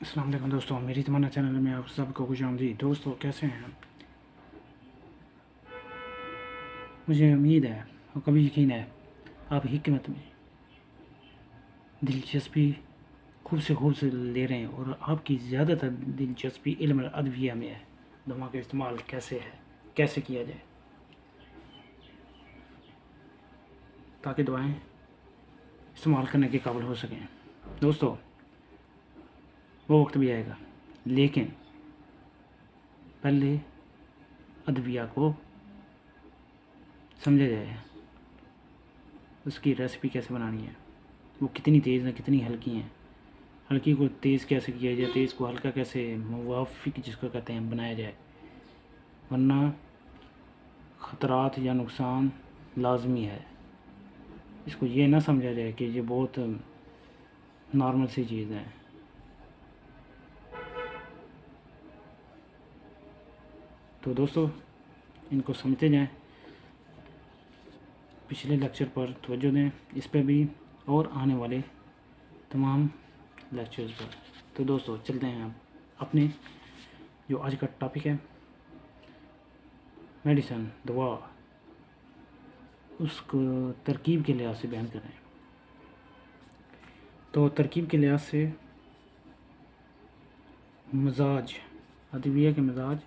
अस्सलाम वालेकुम दोस्तों, मेरी तमन्ना चैनल में आप सबको खुशामदीद। दोस्तों कैसे हैं? मुझे उम्मीद है और कभी यकीन है आप हिकमत में दिलचस्पी खूब से ले रहे हैं और आपकी ज़्यादातर दिलचस्पी इल्म और अदविया में है। दवा का इस्तेमाल कैसे है, कैसे किया जाए ताकि दवाएं इस्तेमाल करने के काबिल हो सकें। दोस्तों वो वक्त भी आएगा, लेकिन पहले अदविया को समझा जाए, उसकी रेसिपी कैसे बनानी है, वो कितनी तेज़ हैं कितनी हल्की हैं, हल्की को तेज़ कैसे किया जाए, तेज़ को हल्का कैसे मुवाफिक जिसको कहते हैं बनाया जाए, वरना ख़तरात या नुकसान लाजमी है। इसको ये ना समझा जाए कि ये बहुत नॉर्मल सी चीज़ है। तो दोस्तों इनको समझते जाएं, पिछले लेक्चर पर तवज्जो दें, इस पर भी और आने वाले तमाम लेक्चर्स पर। तो दोस्तों चलते हैं अब अपने जो आज का टॉपिक है मेडिसन, दवा, उसको तरकीब के लिहाज से बयान कर रहे हैं। तो तरकीब के लिहाज से मजाज, अदविया के मजाज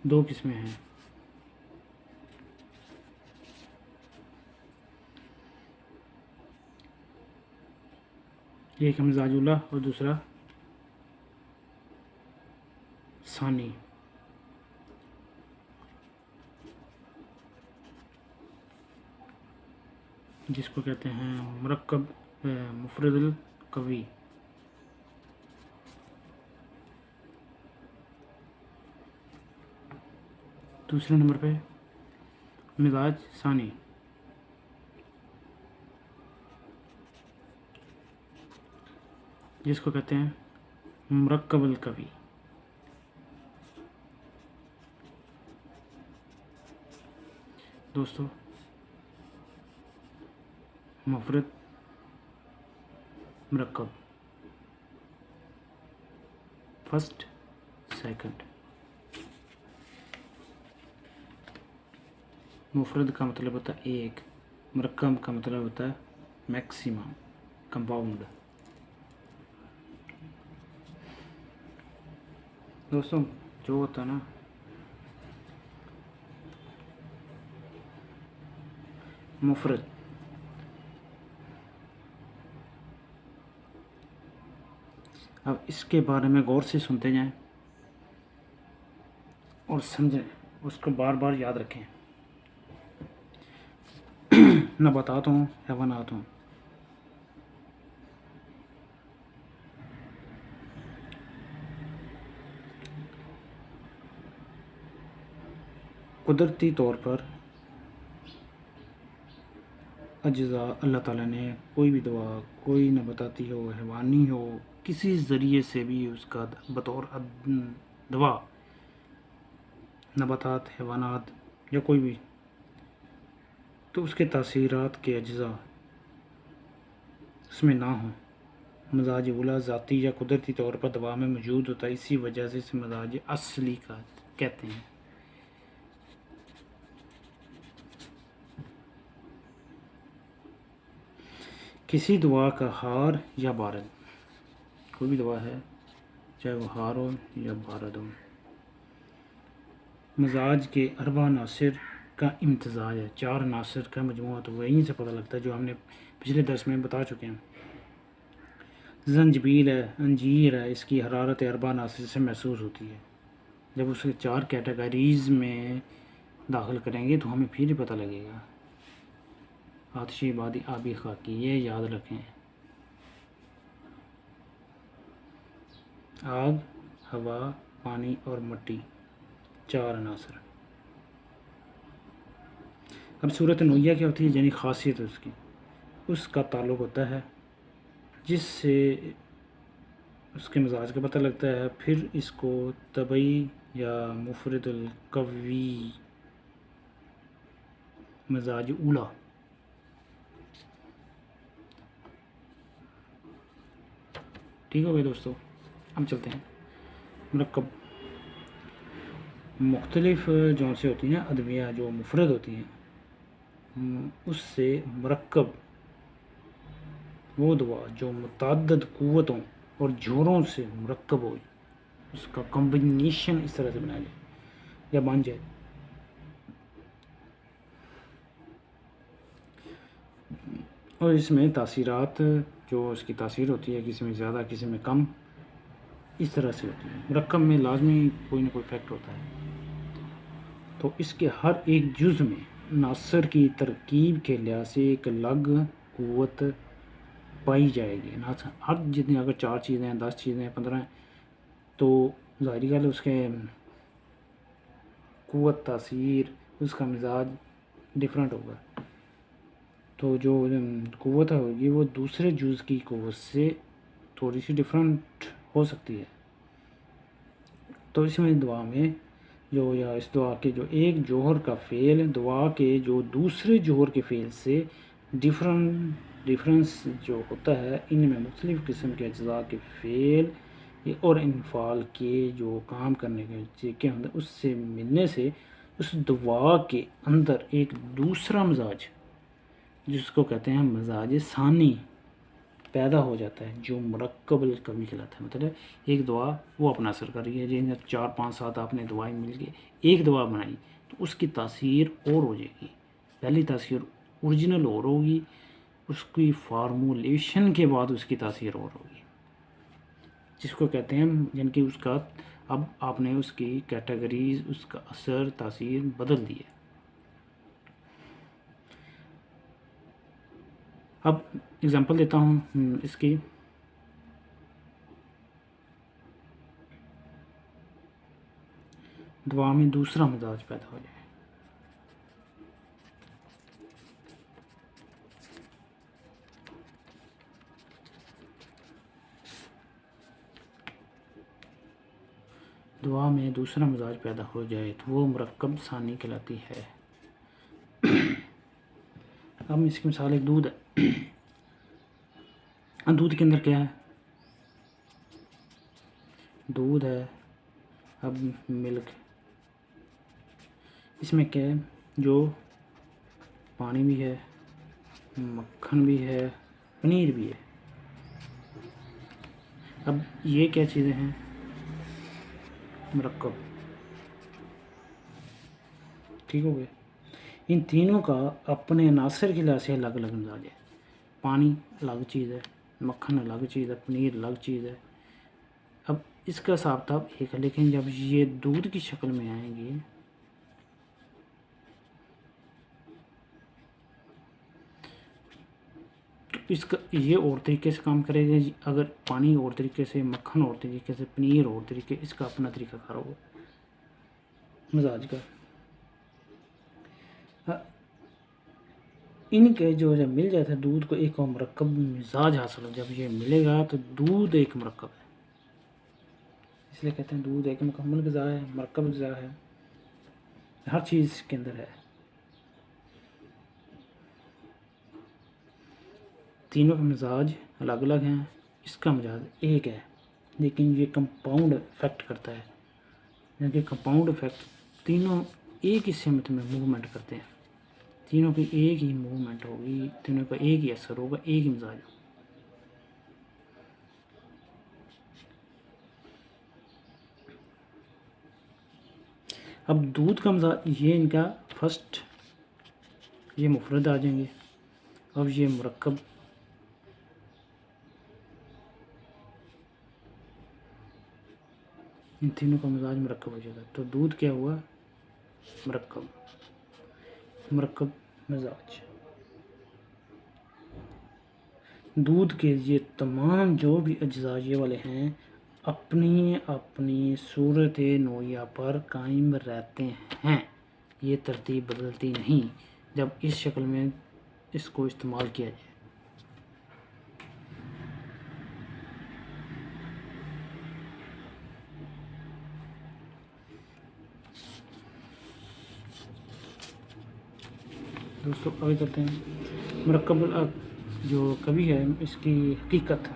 दो किस्में हैं। एक है मिजाजुल्ला और दूसरा सानी। जिसको कहते हैं मुरक्कब मुफरदुल कवी। दूसरे नंबर पे मिजाज सानी, जिसको कहते हैं मुरक्कबुल कवी। दोस्तों मुफरद, मुरक्कब, फर्स्ट, सेकंड। मुफरद का मतलब होता है एक, मुरक्कब का मतलब होता है मैक्सिमम, कंपाउंड। दोस्तों जो होता है ना, मुफरद अब इसके बारे में गौर से सुनते जाएं और समझें, उसको बार बार याद रखें। नबातात हों, हैवानात हों, कुदरती तौर पर अज्जा अल्लाह ताला ने कोई भी दवा, कोई नबाताती हो, हैवानी हो, किसी ज़रिए से भी उसका बतौर दवा, नबातात, हैवानात या कोई भी, तो उसके तासीरात के अज्जा उसमें ना हो, मजाज उला ज़ाती या कुदरती तौर पर दवा में मौजूद होता है। इसी वजह से इसे मजाज असली का कहते हैं। किसी दवा का हार या बारद, कोई भी दवा है चाहे वो हार हो या बारद हो, मजाज के अरबा नासिर का इम्तजाज है, चार नासिर का मजमूआ। तो वहीं से पता लगता है जो हमने पिछले दर्स में बता चुके हैं। जंजबील है, अंजीर है, इसकी हरारत अरबा नासिर से महसूस होती है। जब उसे चार कैटेगरीज़ में दाखिल करेंगे तो हमें फिर ही पता लगेगा। आतिशी, बादी, आबी, खाकी, ये याद रखें। आग, हवा, पानी और मिट्टी, चार अनासर। अब सूरत नोया क्या होती है, यानी खासियत उसकी, उसका ताल्लुक़ होता है जिससे उसके मिजाज का पता लगता है। फिर इसको तबई या मुफरदुल कवी, मिजाज उला, ठीक हो गया दोस्तों। हम चलते हैं मरकब। मुख्तलिफ जो से होती हैं अदविया जो मुफरद होती हैं, उससे मरकब वो दवा जो मुतअद्दिद क़ुव्वतों और जोरों से मरकब हो, उसका कॉम्बिनेशन इस तरह से बनाया जाए या बन जाए। और इसमें तासीरात जो इसकी तासीर होती है, किसी में ज़्यादा किसी में कम, इस तरह से होती है। मरकब में लाजमी कोई ना कोई इफ़ेक्ट होता है। तो इसके हर एक जुज़ में नासर की तरकीब के लिहाज से एक अलग क़ुव्वत पाई जाएगी। नासर हर जितनी, अगर 4 चीज़ें हैं, 10 चीज़ें हैं, 15 हैं, तो ज़ाहिर गल उसके क़ुव्वत, तासीर, उसका मिजाज डिफरेंट होगा। तो जो क़ुव्वत होगी वो दूसरे जुज़ की क़ुव्वत से थोड़ी सी डिफरेंट हो सकती है। तो इसमें दुआ में जो, या इस दुआ के जो एक जोहर का फ़ेल दुआ के जो दूसरे जोहर के फ़ेल से डिफरेंस जो होता है, इनमें मुख्तलिफ़ किस्म के अज्ज़ा के फ़ेल और इनफ़ाल के जो काम करने के तरीके होंगे, उससे मिलने से उस दुआ के अंदर एक दूसरा मिजाज, जिसको कहते हैं मिजाज सानी, पैदा हो जाता है, जो मरकबुल कवी कहलाता है। मतलब एक दुआ वो अपना असर कर रही है, जैसे 4, 5, 7 आपने दुआएं मिल के एक दुआ बनाई, तो उसकी तासीर और हो जाएगी। पहली तासीर ओरिजिनल और होगी, उसकी फार्मूलेशन के बाद उसकी तासीर और होगी, जिसको कहते हैं, यानी कि उसका अब आपने उसकी कैटेगरीज, उसका असर, तासीर बदल दी है। अब एग्ज़ाम्पल देता हूँ इसकी। दुआ में दूसरा मिजाज पैदा हो जाए। दुआ में दूसरा मिजाज पैदा हो जाए तो वो मरकब सानी कहलाती है। अब इसकी मिसाल एक दूध है। दूध के अंदर क्या है? दूध है, अब मिल्क, इसमें क्या है, जो पानी भी है, मक्खन भी है, पनीर भी है। अब ये क्या चीज़ें हैं? मरकब। ठीक हो गया। इन तीनों का अपने अनासर के लिहाज से अलग अलग मिजाज है। पानी अलग चीज़ है, मक्खन अलग चीज़ है, पनीर अलग चीज़ है। अब इसका हिसाब किताब एक है, लेकिन जब ये दूध की शक्ल में आएंगे तो इसका ये और तरीके से काम करेगा। अगर पानी और तरीके से, मक्खन और तरीके से, पनीर और तरीके, इसका अपना तरीका कार होगा मिजाज का। इनके जो जब मिल जाता है दूध को एक और मरकब मिजाज हासिल हो, जब ये मिलेगा तो दूध एक मरकब है। इसलिए कहते हैं दूध एक मुकम्मल ग़िज़ा है, मरकब ग़िज़ा है, हर चीज़ के अंदर है। तीनों का मिजाज अलग अलग हैं, इसका मिजाज एक है, लेकिन ये कंपाउंड इफ़ेक्ट करता है। यानी कंपाउंड इफ़ेक्ट, तीनों एक ही सिमत में मूवमेंट करते हैं, तीनों की एक ही मूवमेंट होगी, तीनों का एक ही असर होगा, एक ही मिजाज होगा। अब दूध का मिजाज, ये इनका फर्स्ट, ये मुफरद आ जाएंगे। अब ये मरकब, इन तीनों का मिजाज मरकब हो जाएगा। तो दूध क्या हुआ? मरकब, मरकब मिजाज। दूध के ये तमाम जो भी अज्जा ये वाले हैं, अपनी अपनी सूरत नोया पर कायम रहते हैं। ये तरतीब बदलती नहीं जब इस शक्ल में इसको इस्तेमाल किया जाए। दोस्तों आगे चलते हैं। मरकब जो कवि है, इसकी हकीकत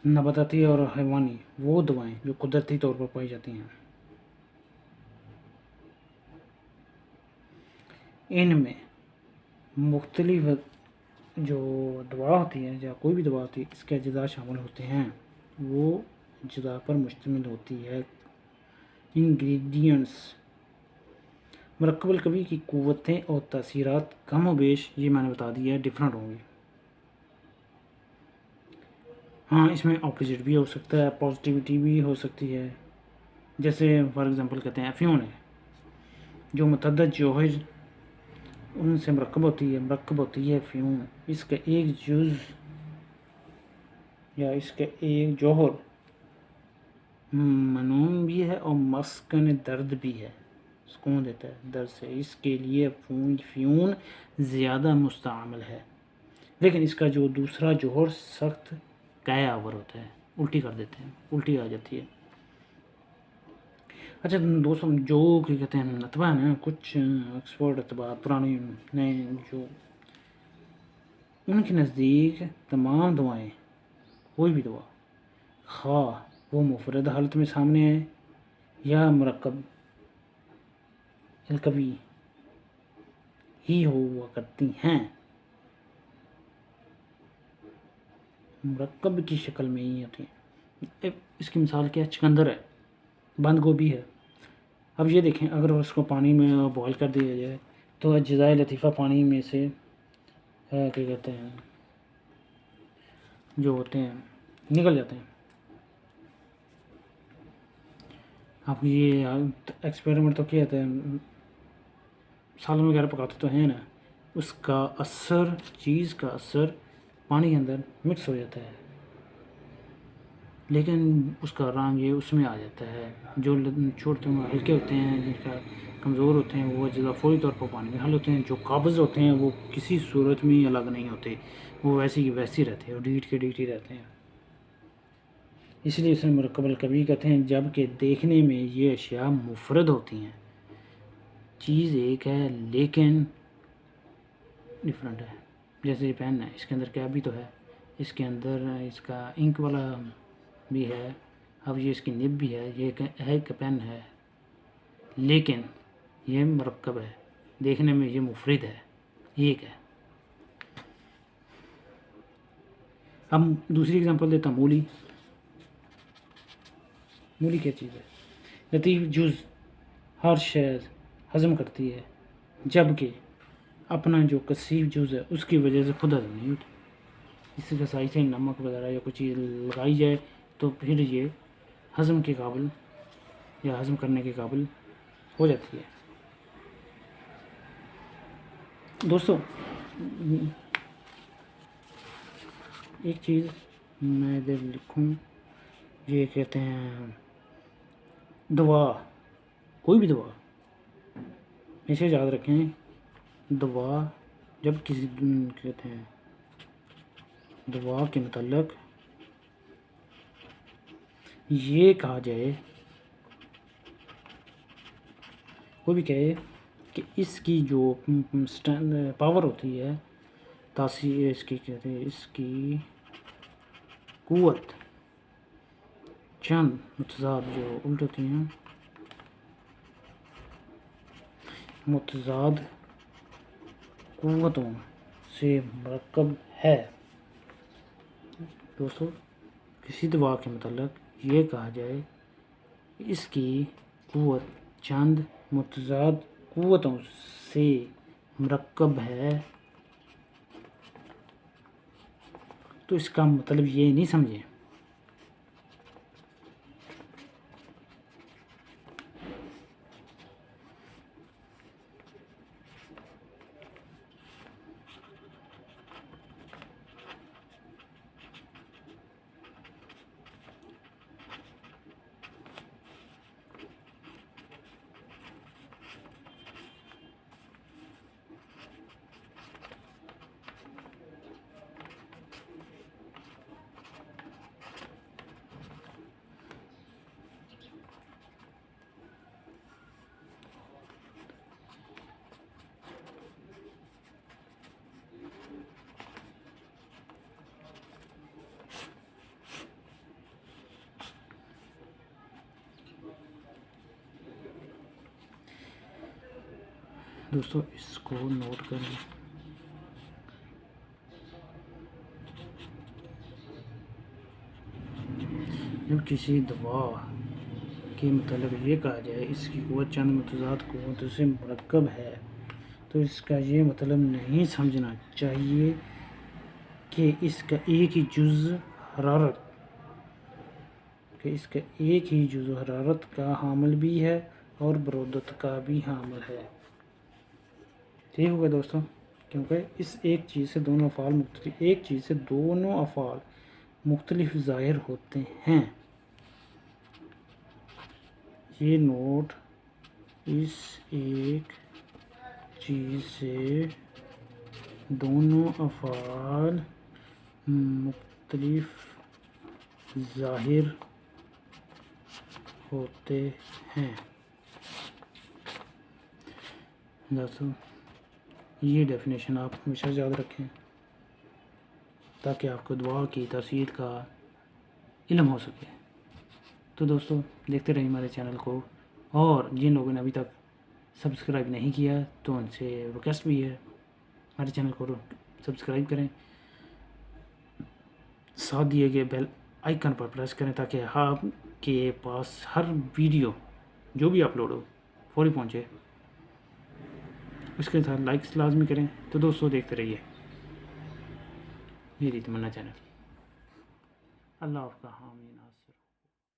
नबाताती और हैवानी वो दवाएं जो कुदरती तौर पर पाई जाती हैं, इनमें मुख्तलिफ जो दवा होती है या कोई भी दवा होती है, इसके अज्जा शामिल होते हैं। वो अज्जा पर मुश्तमिल होती है। इंग्रेडिएंट्स, मरकबुल कवी की क़ुव्वतें और तासीरात कम व बेश, ये मैंने बता दिया है, डिफरेंट होंगी। हाँ, इसमें ऑपोजिट भी हो सकता है, पॉजिटिविटी भी हो सकती है। जैसे फॉर एग्ज़ाम्पल कहते हैं अफ्यून है, जो मुतअद्दिद जौहर उनसे मरकब होती है अफ्यून। इसका एक जुज़ या इसका एक जौहर मनूम भी है और मस्कन दर्द भी है, सुकून देता है दर्द से। इसके लिए फ्यून ज़्यादा मुस्तअमल है, लेकिन इसका जो दूसरा जौहर सख्त कै आवर होता है, उल्टी कर देते हैं, उल्टी आ जाती है। अच्छा दोस्तों, जो क्या कहते हैं अतबा है ना, कुछ एक्सपर्ट अतबा पुराने नए, जो उनके नज़दीक तमाम दवाएं, कोई भी दवा खा वो मुफरद हालत में सामने आए या मरकब अलकवी ही हुआ करती हैं, मरकब की शक्ल में ही होती हैं। इसकी मिसाल क्या है, चुकंदर है, बंद गोभी है। अब ये देखें, अगर उसको पानी में बॉयल कर दिया जाए तो अज्जाए लतीफ़ा पानी में से क्या कहते हैं जो होते हैं निकल जाते हैं। आप ये एक्सपेरिमेंट तो किया था, सालों वगैरह पकाते तो हैं ना, उसका असर, चीज़ का असर पानी के अंदर मिक्स हो जाता है, लेकिन उसका रंग ये उसमें आ जाता है। जो छोटे हल्के होते हैं, जिनका कमज़ोर होते हैं, वो अज्जा फौरी तौर पर पानी में हल होते हैं। जो काबज़ होते हैं वो किसी सूरत में अलग नहीं होते, वो वैसे की वैसे रहते हैं और डीट के डीट ही रहते हैं। इसलिए इसे मरकबुल कवी कहते हैं, जबकि देखने में ये अशिया मुफरद होती हैं, चीज़ एक है लेकिन डिफरेंट है। जैसे ये पेन है, इसके अंदर क्या भी तो है, इसके अंदर इसका इंक वाला भी है, अब ये इसकी निब भी है, ये है एक पेन है, लेकिन ये मरकब है, देखने में ये मुफरद है, एक है। हम दूसरी एग्जांपल देता हूँ, मूली। मूली क्या चीज़ है, लतीफ़ जुज़ हर शय हज़म करती है, जबकि अपना जो कसीब जुज़ है उसकी वजह से खुद हज़म नहीं होती। इससे घसाई से नमक वगैरह या कुछ चीज़ लगाई जाए तो फिर ये हज़म के काबिल या हज़म करने के काबिल हो जाती है। दोस्तों, एक चीज़ मैं इधर लिखूँ, ये कहते हैं दवा, कोई भी दवा हमेशा याद रखें, दवा जब किसी कहते हैं दवा के मतलब ये कहा जाए, कोई भी कहे कि इसकी जो पावर होती है, तासीर इसकी कहते हैं, इसकी क़ुव्वत चंद मुतज़ाद जो उल्ट होती हैं, मुतज़ाद क़ुव्वतों से मरकब है। दोस्तों, किसी दवा के मतलब ये कहा जाए इसकी क़ुव्वत चंद मुतज़ाद क़ुव्वतों से मरकब है, तो इसका मतलब ये नहीं समझें दोस्तों इसको नोट करें। जब किसी दवा के मतलब ये कहा जाए इसकी क़ुव्वत चंद मुतज़ाद क़ुव्वतों से मुरक्कब है, तो इसका ये मतलब नहीं समझना चाहिए कि इसका एक ही जुज़ हरारत का हामिल भी है और बरोदत का भी हामिल है। ठीक होगा दोस्तों, क्योंकि इस एक चीज़ से दोनों अफ़ाल मुख्तलिफ ज़ाहिर होते हैं। ये नोट इस एक चीज़ से दोनों अफ़ाल मुख्तलिफ ज़ाहिर होते हैं। दोस्तों ये डेफिनेशन आप हमेशा याद रखें ताकि आपको दुआ की तासीर का इल्म हो सके। तो दोस्तों देखते रहिए हमारे चैनल को, और जिन लोगों ने अभी तक सब्सक्राइब नहीं किया तो उनसे रिक्वेस्ट भी है हमारे चैनल को सब्सक्राइब करें, साथ दिए गए बेल आइकन पर प्रेस करें ताकि आपके पास हर वीडियो जो भी अपलोड हो फौरी पहुँचे। उसके साथ लाइक्स लाजमी करें। तो दोस्तों देखते रहिए मेरी तमन्ना चैनल। अल्लाह आपका हामी नासिर।